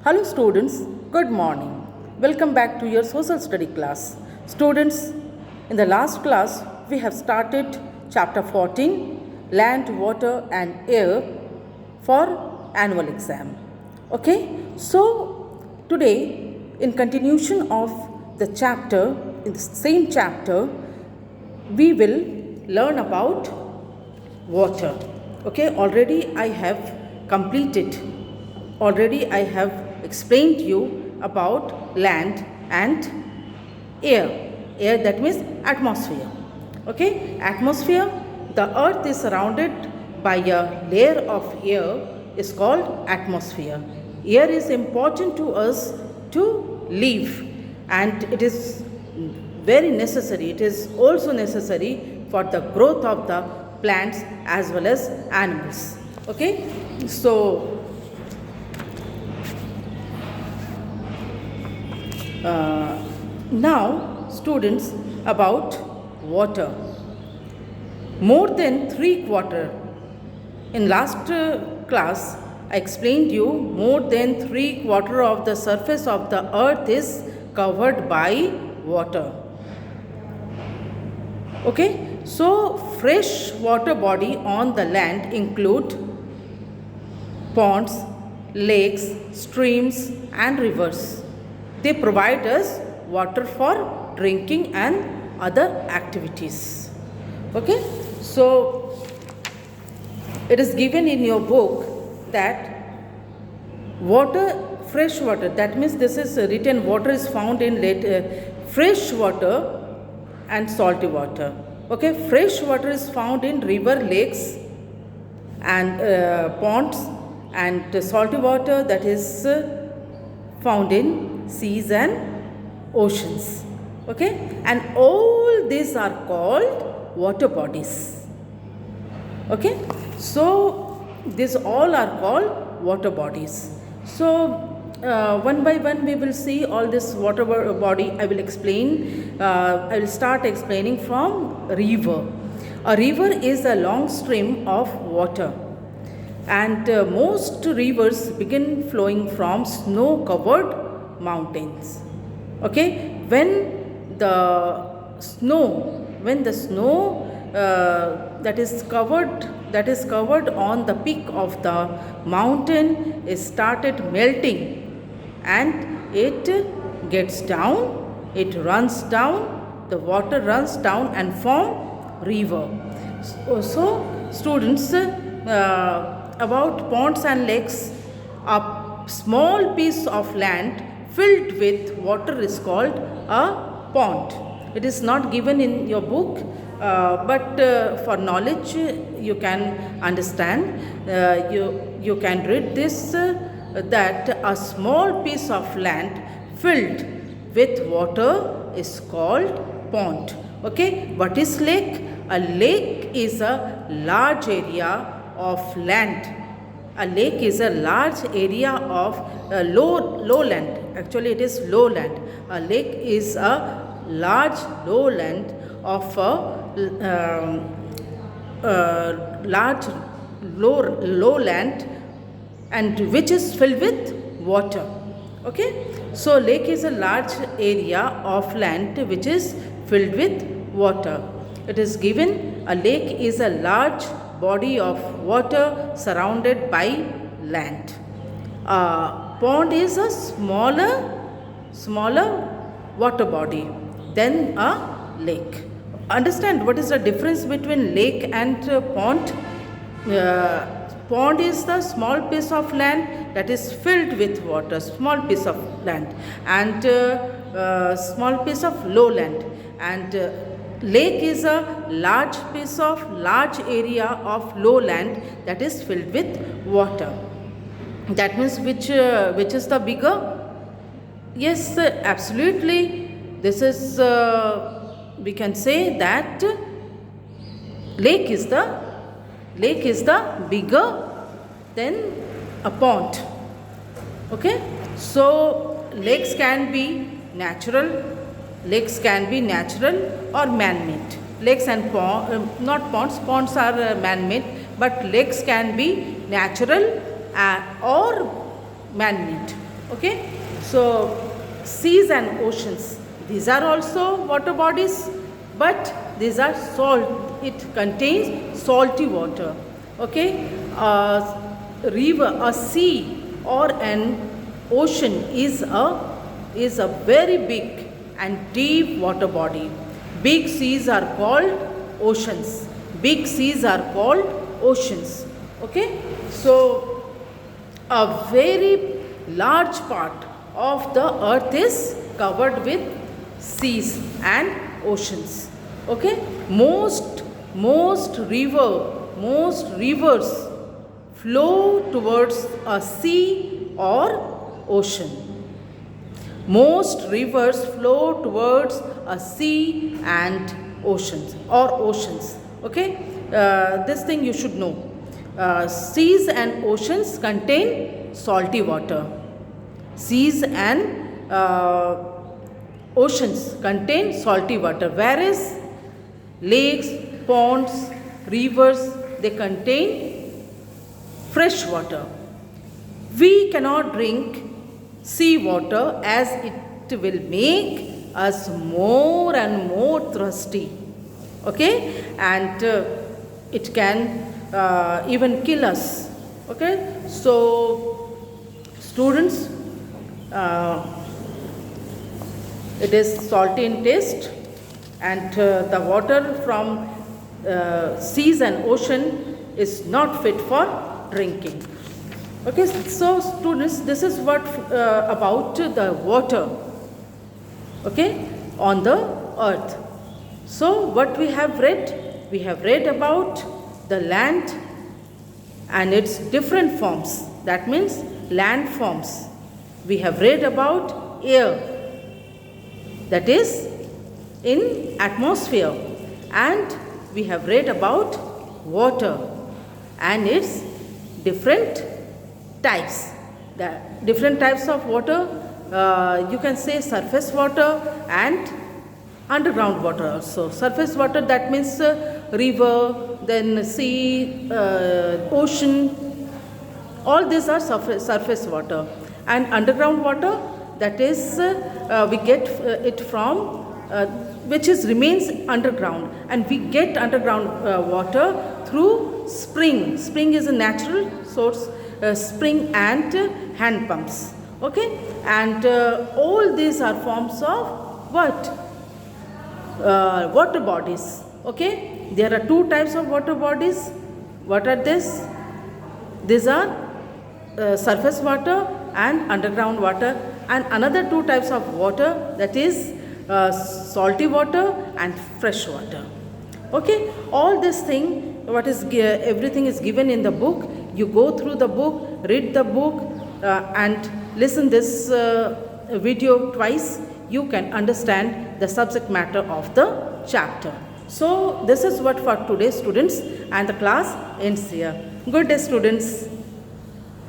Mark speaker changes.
Speaker 1: Hello students, good morning. Welcome back to your social study class. Students, in the last class we have started chapter 14, Land, Water and Air for annual exam. Okay, so today in continuation of the chapter, in the same chapter, we will learn about water. Okay, already I have explained you about land and air. Air, that means atmosphere. Okay, atmosphere, the earth is surrounded by a layer of air is called atmosphere. Air is important to us to live, and it is very necessary. It is also necessary for the growth of the plants as well as animals. Okay, so now students, about water. More than 3/4, in last class I explained you, more than 3/4 of the surface of the earth is covered by water. Okay, so fresh water body on the land include ponds, lakes, streams and rivers. They provide us water for drinking and other activities. Okay, so it is given in your book that water, fresh water, that means this is written, water is found in fresh water and salty water. Okay, fresh water is found in river, lakes and ponds, and salty water that is found in seas and oceans. Okay, and all these are called water bodies. Okay, so these all are called water bodies. So one by one we will see all this water body. I will explain. I will start explaining from river. A river is a long stream of water, and most rivers begin flowing from snow covered mountains. Okay, when the snow that is covered on the peak of the mountain is started melting, and it gets down, it runs down, the water runs down and form river. So students, about ponds and lakes, a small piece of land filled with water is called a pond. It is not given in your book, but for knowledge you can understand. You can read this, that a small piece of land filled with water is called pond. Okay, what is lake? A lake is a large area of land. A lake is a large area of lowland. Actually, it is lowland. A lake is a large lowland of large lowland, and which is filled with water. Okay, so lake is a large area of land which is filled with water. It is given, a lake is a large body of water surrounded by land. A pond is a smaller water body than a lake. Understand what is the difference between lake and pond? Pond is the small piece of land that is filled with water, small piece of land, and small piece of lowland, and lake is a large area of lowland that is filled with water. That means which is the bigger? Yes, absolutely. This is we can say that lake is the bigger than a pond. Okay, so lakes can be natural or man-made. Lakes and not ponds are man-made, but lakes can be natural or man-made. Okay, so seas and oceans, these are also water bodies, but these are salt, it contains salty water. Okay, a river, a sea or an ocean is a very big and deep water body. Big seas are called oceans. Big seas are called oceans. Okay, so a very large part of the earth is covered with seas and oceans. Okay, most rivers flow towards a sea or ocean. Most rivers flow towards a sea and oceans or oceans. Okay, this thing you should know. Seas and oceans contain salty water. Seas and oceans contain salty water, whereas lakes, ponds, rivers, they contain fresh water. We cannot drink sea water as it will make us more and more thirsty. Okay, and it can even kill us. Okay, so students, it is salty in taste, and the water from seas and ocean is not fit for drinking. Okay, so students, this is what about the water, okay, on the earth. So what we have read about the land and its different forms. That means landforms. We have read about air, that is in atmosphere, and we have read about water and its different types. The different types of water, you can say surface water and underground water also. Surface water, that means river, then sea, ocean, all these are surface water. And underground water, that is we get it from which is remains underground, and we get underground water through spring. Spring is a natural source, spring and hand pumps. Okay, and all these are forms of what? Water bodies. Okay, there are two types of water bodies. What are these? These are surface water and underground water, and another two types of water, that is salty water and fresh water. Okay, all this thing, what is everything is given in the book. You go through the book, read the book, and listen this video twice. You can understand the subject matter of the chapter. So this is what for today, students, and the class ends here. Good day, students.